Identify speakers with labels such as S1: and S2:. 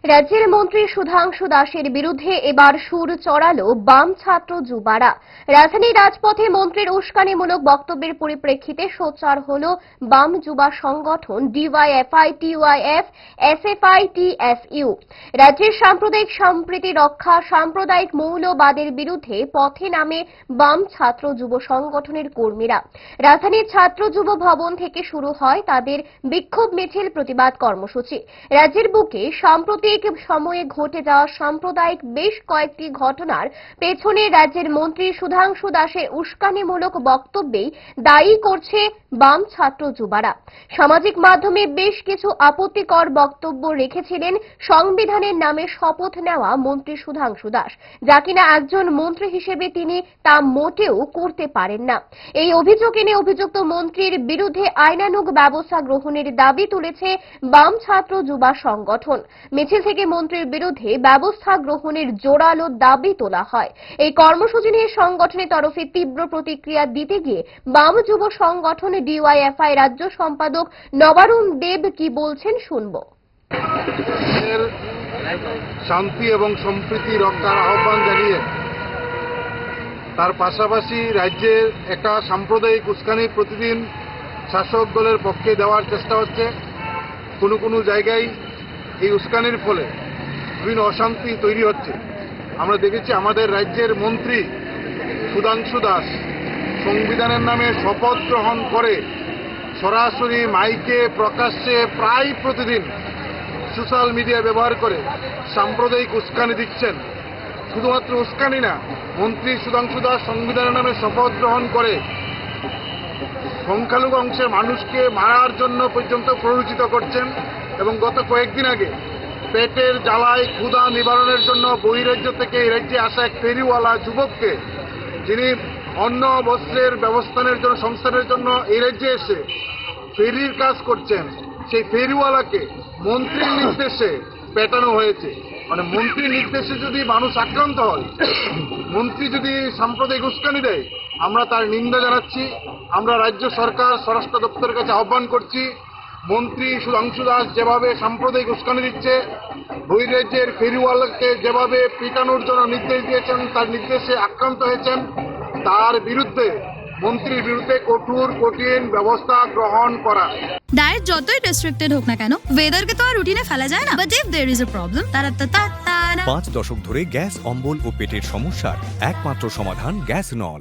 S1: রাজ্যের মন্ত্রী সুধাংশু দাসের বিরুদ্ধে এবার সুর চড়ালো বাম ছাত্র যুবারা। রাজধানীর রাজপথে মন্ত্রীর উস্কানিমূলক বক্তব্যের পরিপ্রেক্ষিতে সোচ্চার হল বাম যুবা সংগঠন ডিওয়াইএফআই, টিওয়াইএফ, এসএফআই, টিএসইউ। রাজ্যের সাম্প্রদায়িক সম্প্রীতি রক্ষা, সাম্প্রদায়িক মৌলবাদের বিরুদ্ধে পথে নামে বাম ছাত্র যুব সংগঠনের কর্মীরা। রাজধানীর ছাত্র যুব ভবন থেকে শুরু হয় তাদের বিক্ষোভ মিছিল, প্রতিবাদ কর্মসূচি। রাজ্যের বুকে সাম্প্রতিক সময়ে ঘটে যাওয়া সাম্প্রদায়িক বেশ কয়েকটি ঘটনার পেছনে রাজ্যের মন্ত্রী সুধাংশু দাসের উস্কানিমূলক বক্তব্যেই দায়ী করছে বাম ছাত্র যুবারা। সামাজিক মাধ্যমে বেশ কিছু আপত্তিকর বক্তব্য রেখেছিলেন সংবিধানের নামে শপথ নেওয়া মন্ত্রী সুধাংশু দাস, যা কিনা একজন মন্ত্রী হিসেবে তিনি তা মোটেও করতে পারেন না। এই অভিযোগ এনে অভিযুক্ত মন্ত্রীর বিরুদ্ধে আইনানুগ ব্যবস্থা গ্রহণের দাবি তুলেছে বাম ছাত্র যুবা সংগঠন। মিছিল থেকে মন্ত্রীর বিরুদ্ধে ব্যবস্থা গ্রহণের জোরালো দাবি তোলা হয়। এই কর্মসূচি নিয়ে সংগঠনের তরফে তীব্র প্রতিক্রিয়া দিতে গিয়ে বাম যুব সংগঠন ডিওয়াইএফআই রাজ্য সম্পাদক নবারুণ দেব কি বলছেন শুনব।
S2: শান্তি এবং সম্প্রীতি রক্ষার আহ্বান জানিয়ে তার পাশাপাশি রাজ্যের একটা সাম্প্রদায়িক উস্কানি প্রতিদিন শাসক দলের পক্ষে দেওয়ার চেষ্টা হচ্ছে। কোনো কোনো জায়গায় এই উস্কানির ফলে বিভিন্ন অশান্তি তৈরি হচ্ছে। আমরা দেখেছি আমাদের রাজ্যের মন্ত্রী সুধাংশু দাস সংবিধানের নামে শপথ গ্রহণ করে সরাসরি মাইকে প্রকাশ্যে প্রায় প্রতিদিন সোশ্যাল মিডিয়া ব্যবহার করে সাম্প্রদায়িক উস্কানি দিচ্ছেন। শুধুমাত্র উস্কানি না, মন্ত্রী সুধাংশু দাস সংবিধানের নামে শপথ গ্রহণ করে সংখ্যালঘু অংশের মানুষকে মারার জন্য পর্যন্ত প্ররোচিত করছেন। এবং গত কয়েকদিন আগে পেটের জ্বালায় ক্ষুধা নিবারণের জন্য বহিরাজ্য থেকে এই রাজ্যে আসা এক ফেরিওয়ালা যুবককে, যিনি অন্ন বস্ত্রের ব্যবস্থানের জন্য সংস্থানের জন্য এই রাজ্যে এসে ফেরির কাজ করছেন, সেই ফেরিওয়ালাকে মন্ত্রীর নির্দেশে পেটানো হয়েছে। মানে মন্ত্রীর নির্দেশে যদি মানুষ আক্রান্ত হয়, মন্ত্রী যদি সাম্প্রদায়িক উস্কানি দেয়, আমরা তার নিন্দা জানাচ্ছি। আমরা রাজ্য সরকার, স্বরাষ্ট্র দপ্তরের কাছে আহ্বান করছি, মন্ত্রী সুধাংশু দাস যেভাবে সাম্প্রদায়িক উস্কানি দিচ্ছে, বহিরাজ্যের ফেরিওয়ালাকে যেভাবে পিটানোর জন্য নির্দেশ দিয়েছেন, তার নির্দেশে আক্রান্ত হয়েছেন, তার বিরুদ্ধে, মন্ত্রীর বিরুদ্ধে কঠিন ব্যবস্থা গ্রহণ করা।
S3: ডায়েট যতই রেস্ট্রিক্টেড হোক না কেন, ওয়েদারকে তো আর রুটিনে ফেলা যায় না। But if there is a problem, 5 দশক ধরে গ্যাস, অম্বল ও পেটের সমস্যার একমাত্র সমাধান গ্যাস নল।